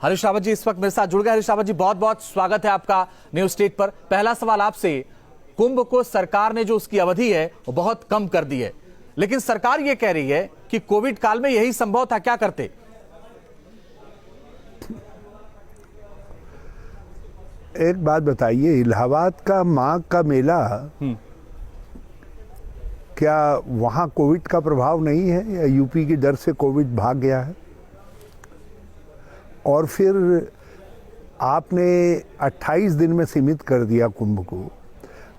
हरीश रावत जी इस वक्त मेरे साथ जुड़ गए। हरीश रावत जी, बहुत बहुत स्वागत है आपका न्यूज स्टेट पर। पहला सवाल आपसे, कुंभ को सरकार ने जो उसकी अवधि है वो बहुत कम कर दी है, लेकिन सरकार ये कह रही है कि कोविड काल में यही संभव था, क्या करते? एक बात बताइए, इलाहाबाद का माघ का मेला, क्या वहाँ कोविड का प्रभाव नहीं है या यूपी की डर से कोविड भाग गया है? और फिर आपने 28 दिन में सीमित कर दिया कुंभ को,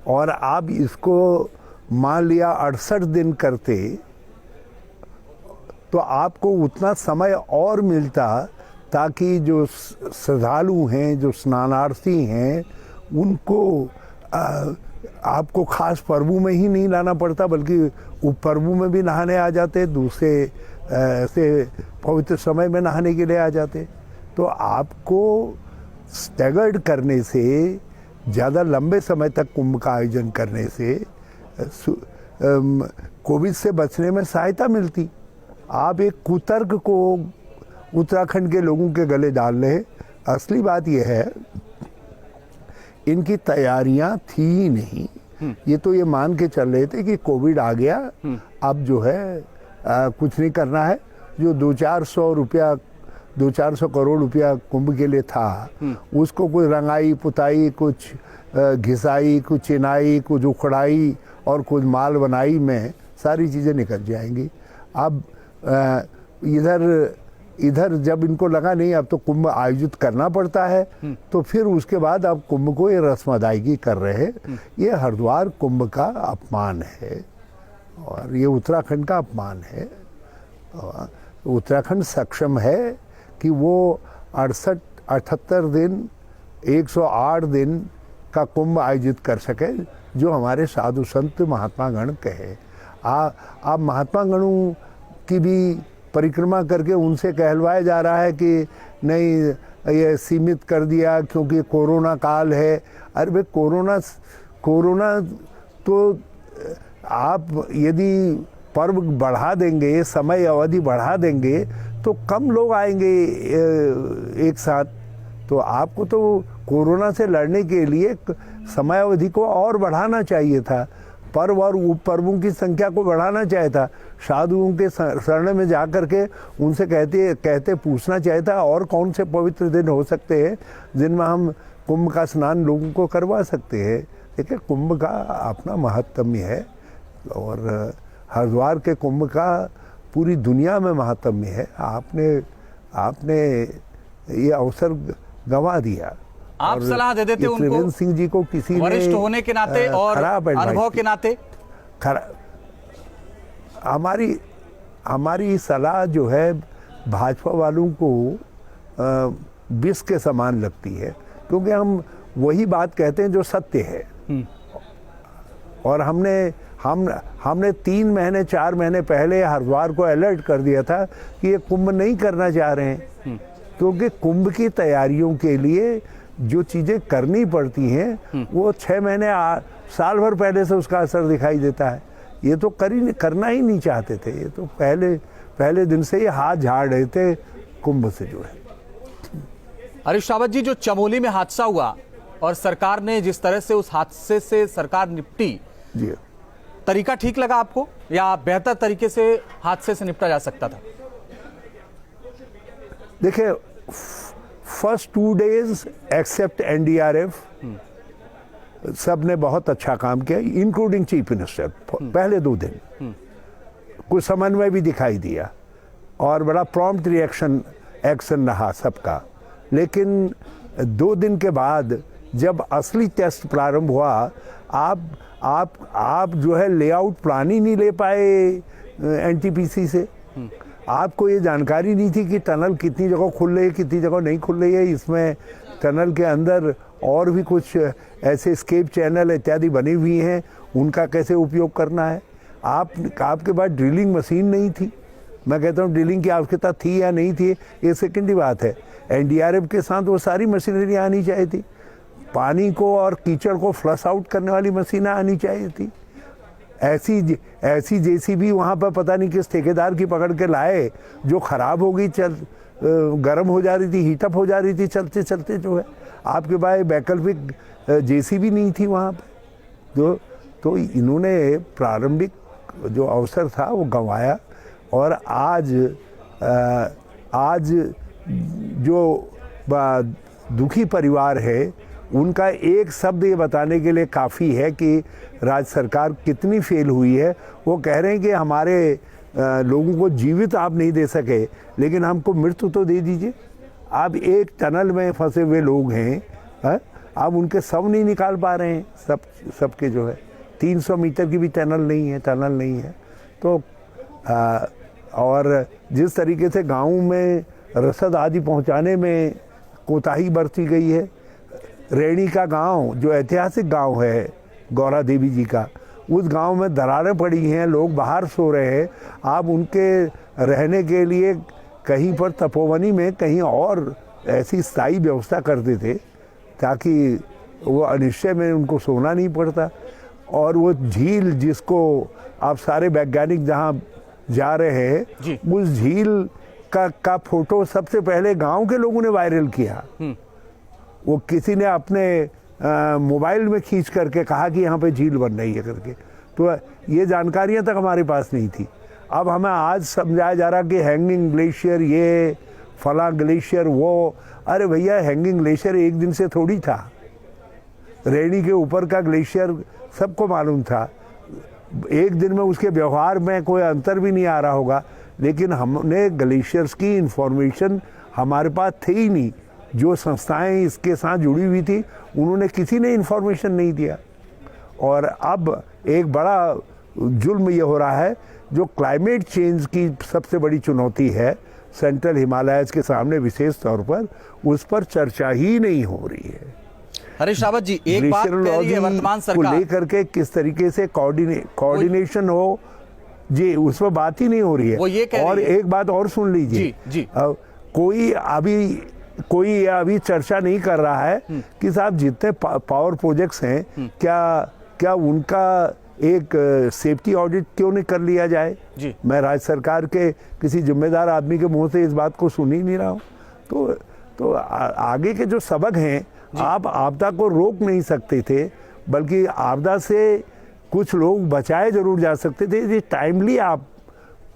और आप इसको मान लिया 68 दिन करते तो आपको उतना समय और मिलता ताकि जो श्रद्धालु हैं, जो स्नानार्थी हैं, उनको आपको खास पर्वों में ही नहीं लाना पड़ता, बल्कि पर्वों में भी नहाने आ जाते, दूसरे से पवित्र समय में नहाने के लिए आ जाते। तो आपको स्टैगर्ड करने से, ज़्यादा लंबे समय तक कुंभ का आयोजन करने से कोविड से बचने में सहायता मिलती। आप एक कुतर्क को उत्तराखंड के लोगों के गले डाल रहे हैं। असली बात यह है, इनकी तैयारियां थी ही नहीं। ये तो ये मान के चल रहे थे कि कोविड आ गया, अब जो है कुछ नहीं करना है। जो 200-400 करोड़ रुपया कुंभ के लिए था, उसको कोई रंगाई पुताई, कुछ घिसाई, कुछ चिनाई, कुछ उखड़ाई और कुछ माल बनाई में सारी चीज़ें निकल जाएंगी। अब इधर जब इनको लगा नहीं अब तो कुंभ आयोजित करना पड़ता है, तो फिर उसके बाद अब कुंभ को ये रस्म अदायगी कर रहे हैं। ये हरिद्वार कुंभ का अपमान है और ये उत्तराखंड का अपमान है। उत्तराखंड सक्षम है कि वो 68-78 दिन, 108 दिन का कुंभ आयोजित कर सके, जो हमारे साधु संत महात्मा गण कहे। आप महात्मा गणों की भी परिक्रमा करके उनसे कहलवाया जा रहा है कि नहीं ये सीमित कर दिया क्योंकि कोरोना काल है। अरे भाई, कोरोना तो आप यदि पर्व बढ़ा देंगे, समय अवधि बढ़ा देंगे, तो कम लोग आएंगे एक साथ। तो आपको तो कोरोना से लड़ने के लिए समय अवधि को और बढ़ाना चाहिए था, पर्व और उपपर्वों की संख्या को बढ़ाना चाहिए था। साधुओं के शरण में जा कर के उनसे कहते पूछना चाहिए था और कौन से पवित्र दिन हो सकते हैं जिनमें हम कुंभ का स्नान लोगों को करवा सकते हैं। देखिए, कुंभ का अपना महत्व है और हरिद्वार के कुंभ का पूरी दुनिया में महत्व है। आपने ये अवसर गंवा दिया। आप सलाह दे देते उनको, त्रिवेंद्र सिंह जी को किसी ने वरिष्ठ होने के नाते और अनुभव के नाते। हमारी सलाह जो है भाजपा वालों को विष के समान लगती है, क्योंकि हम वही बात कहते हैं जो सत्य है। और हमने 3 महीने 4 महीने पहले हरिद्वार को अलर्ट कर दिया था कि ये कुंभ नहीं करना चाह रहे हैं, क्योंकि कुंभ की तैयारियों के लिए जो चीज़ें करनी पड़ती हैं वो 6 महीने साल भर पहले से उसका असर दिखाई देता है। ये तो करना ही नहीं चाहते थे। ये तो पहले दिन से ये हाथ झाड़ रहे थे कुंभ से जो है। हरीश रावत जी, जो चमोली में हादसा हुआ और सरकार ने जिस तरह से उस हादसे से सरकार निपटी, जी, तरीका ठीक लगा आपको या बेहतर तरीके से हादसे से निपटा जा सकता था? देखिए, फर्स्ट 2 days एक्सेप्ट NDRF सब ने बहुत अच्छा काम किया, इंक्लूडिंग चीफ मिनिस्टर। पहले 2 दिन कुछ समन्वय भी दिखाई दिया और बड़ा प्रॉम्प्ट एक्शन रहा सबका। लेकिन 2 दिन के बाद जब असली टेस्ट प्रारंभ हुआ, आप जो है लेआउट प्लान ही नहीं ले पाए NTPC से। आपको ये जानकारी नहीं थी कि टनल कितनी जगह खुल रही है, कितनी जगह नहीं खुल रही है। इसमें टनल के अंदर और भी कुछ ऐसे स्केप चैनल इत्यादि बनी हुई हैं, उनका कैसे उपयोग करना है। आपके पास ड्रिलिंग मशीन नहीं थी। मैं कहता हूँ ड्रिलिंग की आवश्यकता थी या नहीं थी, ये सेकेंडरी बात है। NDRF के साथ वो सारी मशीनरी आनी चाहिए थी। पानी को और कीचड़ को फ्लश आउट करने वाली मशीनें आनी चाहिए थी। ऐसी JCB वहाँ पर पता नहीं किस ठेकेदार की पकड़ के लाए जो ख़राब हो गई गर्म हो जा रही थी, हीटअप हो जा रही थी चलते चलते जो है। आपके पास वैकल्पिक जेसीबी नहीं थी वहाँ पे। तो इन्होंने प्रारंभिक जो अवसर था वो गंवाया, और आज जो दुखी परिवार है उनका एक शब्द ये बताने के लिए काफ़ी है कि राज्य सरकार कितनी फेल हुई है। वो कह रहे हैं कि हमारे लोगों को जीवित आप नहीं दे सके, लेकिन हमको मृत्यु तो दे दीजिए। आप एक टनल में फंसे हुए लोग हैं, आप उनके शव नहीं निकाल पा रहे हैं। सबके जो है 300 मीटर की भी टनल नहीं है। तो और जिस तरीके से गाँव में रसद आदि पहुंचाने में कोताही बरती गई है। रैणी का गांव जो ऐतिहासिक गांव है गौरा देवी जी का, उस गांव में दरारें पड़ी हैं, लोग बाहर सो रहे हैं। आप उनके रहने के लिए कहीं पर तपोवनी में कहीं और ऐसी स्थायी व्यवस्था करते थे ताकि वो अनिश्चय में उनको सोना नहीं पड़ता। और वो झील जिसको आप सारे वैज्ञानिक जहाँ जा रहे हैं, उस झील का फोटो सबसे पहले गांव के लोगों ने वायरल किया। वो किसी ने अपने मोबाइल में खींच करके कहा कि यहाँ पे झील बन रही है करके। तो ये जानकारियाँ तक हमारे पास नहीं थी। अब हमें आज समझाया जा रहा कि हैंगिंग ग्लेशियर, ये फला ग्लेशियर, वो। अरे भैया, हैंगिंग ग्लेशियर एक दिन से थोड़ी था। रैणी के ऊपर का ग्लेशियर सबको मालूम था। एक दिन में उसके व्यवहार में कोई अंतर भी नहीं आ रहा होगा, लेकिन हमने ग्लेशियर्स की इंफॉर्मेशन हमारे पास थी ही नहीं। जो संस्थाएं इसके साथ जुड़ी हुई थी उन्होंने किसी ने इंफॉर्मेशन नहीं दिया। और अब एक बड़ा जुल्म ये हो रहा है, जो क्लाइमेट चेंज की सबसे बड़ी चुनौती है सेंट्रल हिमालयाज के सामने विशेष तौर पर, उस पर चर्चा ही नहीं हो रही है। हरीश रावत जी, एक बात कह रही है वर्तमान सरकार को लेकर के किस तरीके से कोऑर्डिनेशन हो जी, उस पर बात ही नहीं हो रही है। वो ये कह और रही है। एक बात और सुन लीजिए जी। कोई अभी चर्चा नहीं कर रहा है कि साहब जितने पावर प्रोजेक्ट्स हैं, क्या उनका एक सेफ्टी ऑडिट क्यों नहीं कर लिया जाए जी। मैं राज्य सरकार के किसी जिम्मेदार आदमी के मुंह से इस बात को सुन ही नहीं रहा हूँ। तो आगे के जो सबक हैं, आप आपदा को रोक नहीं सकते थे, बल्कि आपदा से कुछ लोग बचाए जरूर जा सकते थे यदि टाइमली आप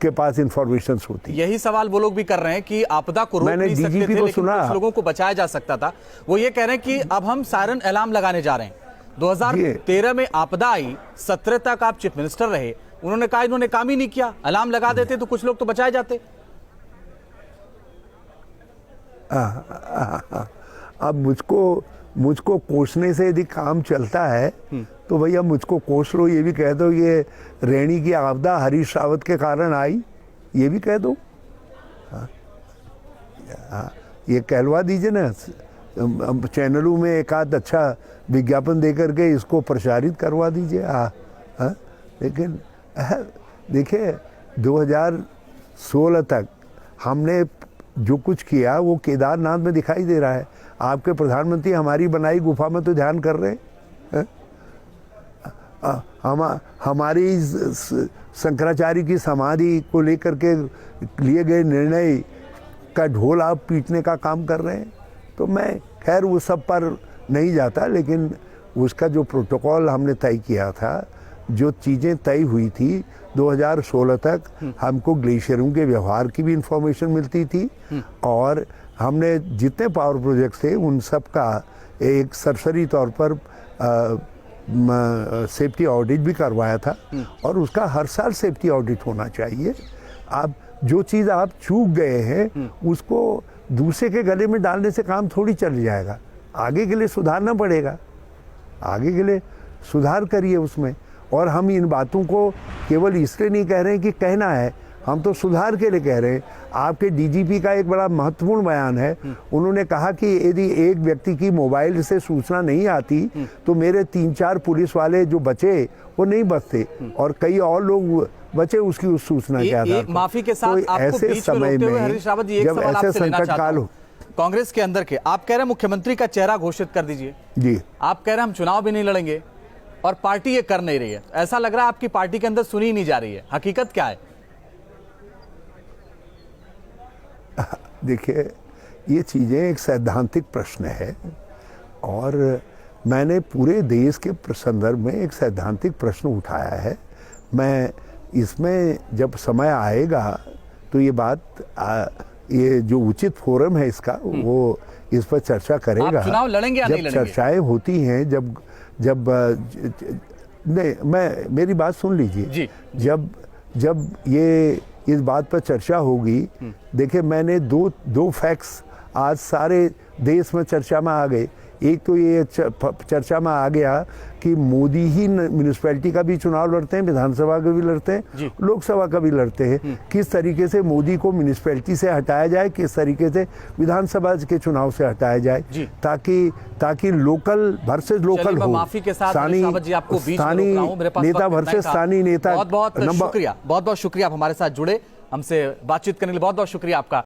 के पास इंफॉर्मेशन होती। यही सवाल वो लोग भी कर रहे हैं कि आपदा को रोक नहीं सकते थे, लेकिन कुछ लोगों को बचाया जा सकता था। वो ये कह रहे हैं कि अब हम सायरन अलार्म लगाने जा रहे हैं। 2013 में आपदा आई, 17 तक आप चीफ मिनिस्टर रहे, उन्होंने कहा इन्होंने काम ही नहीं किया। अलार्म लगा देते तो कुछ लोग तो बचाए जाते। अब मुझको कोसने से यदि काम चलता है तो भैया मुझको कोस लो, ये भी कह दो ये रैणी की आपदा हरीश रावत के कारण आई, ये भी कह दो। ये कहलवा दीजिए ना, चैनलों में एक आध अच्छा विज्ञापन दे करके इसको प्रसारित करवा दीजिए। लेकिन देखिए 2016 तक हमने जो कुछ किया वो केदारनाथ में दिखाई दे रहा है। आपके प्रधानमंत्री हमारी बनाई गुफा में तो ध्यान कर रहे हैं। हमारी शंकराचार्य की समाधि को लेकर के लिए गए निर्णय का ढोल आप पीटने का काम कर रहे हैं। तो मैं खैर वो सब पर नहीं जाता, लेकिन उसका जो प्रोटोकॉल हमने तय किया था, जो चीज़ें तय हुई थी 2016 तक, हमको ग्लेशियरों के व्यवहार की भी इंफॉर्मेशन मिलती थी, और हमने जितने पावर प्रोजेक्ट्स थे उन सब का एक सरसरी तौर पर सेफ्टी ऑडिट भी करवाया था। और उसका हर साल सेफ्टी ऑडिट होना चाहिए। आप जो चीज़ आप चूक गए हैं उसको दूसरे के गले में डालने से काम थोड़ी चल जाएगा। आगे के लिए सुधारना पड़ेगा, आगे के लिए सुधार करिए उसमें। और हम इन बातों को केवल इसलिए नहीं कह रहे हैं कि कहना है, हम तो सुधार के लिए कह रहे हैं। आपके डीजीपी का एक बड़ा महत्वपूर्ण बयान है, उन्होंने कहा कि यदि एक व्यक्ति की मोबाइल से सूचना नहीं आती तो मेरे 3-4 पुलिस वाले जो बचे वो नहीं बचते, और कई और लोग बचे उसकी उस सूचना के आधार पर। माफी के साथ आपको ऐसे बीच में समय रोकते हुए में हरीश रावत जी, एक जब सवाल ऐसे आपसे लेना संकट चाहता काल हूं। कांग्रेस के अंदर के आप कह रहे हैं मुख्यमंत्री का चेहरा घोषित कर दीजिए जी, आप कह रहे हैं हम चुनाव भी नहीं लड़ेंगे, और पार्टी ये कर नहीं रही है। ऐसा लग रहा है आपकी पार्टी के अंदर सुनी नहीं जा रही है। हकीकत क्या है? देखिए, ये चीज़ें एक सैद्धांतिक प्रश्न है और मैंने पूरे देश के संदर्भ में एक सैद्धांतिक प्रश्न उठाया है। मैं इसमें जब समय आएगा तो ये बात ये जो उचित फोरम है इसका वो इस पर चर्चा करेगा। आप चुनाव लड़ेंगे या नहीं जब लड़ेंगे? चर्चाएं होती हैं, जब नहीं, मेरी बात सुन लीजिए जी। जब ये इस बात पर चर्चा होगी, देखिए मैंने दो फैक्ट्स आज सारे देश में चर्चा में आ गए। एक तो ये चर्चा में आ गया कि मोदी ही म्यूनिसिपैलिटी का भी चुनाव लड़ते हैं, विधानसभा का भी लड़ते हैं, लोकसभा का भी लड़ते हैं। किस तरीके से मोदी को म्यूनिसिपैलिटी से हटाया जाए, किस तरीके से विधानसभा के चुनाव से हटाया जाए, ताकि लोकल वर्सेस लोकल हो। माफी के साथ जी आपको बीच में रोक रहा हूं, मेरे पास नेता वर्सेस स्थानीय नेता। बहुत बहुत शुक्रिया, बहुत बहुत शुक्रिया आप हमारे साथ जुड़े, हमसे बातचीत करने के लिए बहुत बहुत शुक्रिया आपका।